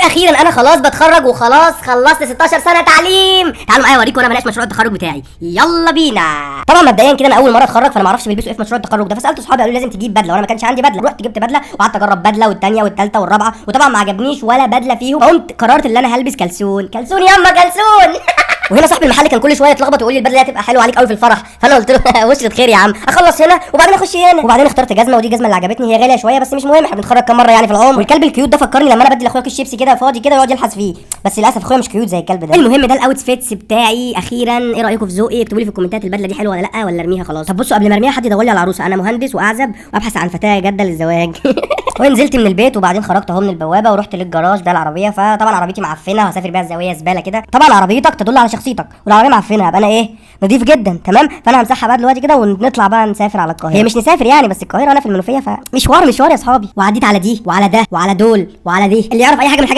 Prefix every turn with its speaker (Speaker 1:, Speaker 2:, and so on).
Speaker 1: واخيرا انا خلاص بتخرج وخلاص خلصت 16 سنه تعليم. تعالوا معايا اوريكم انا بناقش مشروع التخرج بتاعي، يلا بينا. طبعا مبدئيا كده انا اول مره اتخرج فانا ما اعرفش بيلبسوا ايه في مشروع التخرج ده، فسالت اصحابي قالوا لي لازم تجيب بدله وانا ما كانش عندي بدله. رحت جبت بدله وقعدت اجرب بدله والثانيه والثالثه والرابعه وطبعا ما عجبنيش ولا بدله فيهم، فقمت قررت ان انا هلبس كلسون. كلسون ياما كلسون. وهنا صاحب المحل كان كل شويه يتلخبط ويقول لي البدله دي هتبقى حلوه عليك قوي في الفرح، فانا قلت له وشرة خير يا عم، اخلص هنا وبعدين اخش هنا. وبعدين اخترت جزمه ودي جزمه اللي عجبتني، هي غاليه شويه بس مش مهم، احنا بنتخرج كام مره يعني في العمر. والكلب الكيوت ده فكرني لما انا بدي لاخويا كيس شيبسي كده فاضي كده ويقعد يلحس فيه، بس للاسف اخويا مش كيوت زي الكلب ده. المهم ده الاوتفيتس بتاعي اخيرا. ايه رايكم في ذوقي؟ اكتبوا لي في الكومنتات البدله دي حلوه ولا لا ولا ارميها خلاص. طب بصوا قبل ما ارميها حد يدور لي على عروسه، انا مهندس واعزب وابحث عن فتاه جاده للزواج. ونزلت من البيت وبعدين خرجت اهو من البوابه ورحت للجراج ده العربيه، فطبعا عربيتي معفنه وهسافر بيها الزاويه زباله كده. طبعا عربيتك تدل على شخصيتك والعربيه معفنه هبقى انا ايه نضيف جدا تمام. فانا همسحها بقى دلوقتي كده ونطلع بقى نسافر على القاهره. هي مش نسافر يعني بس القاهره انا في المنوفيه فمشوار يا اصحابي. وعديت على دي وعلى ده وعلى دول وعلى دي. اللي يعرف اي حاجه من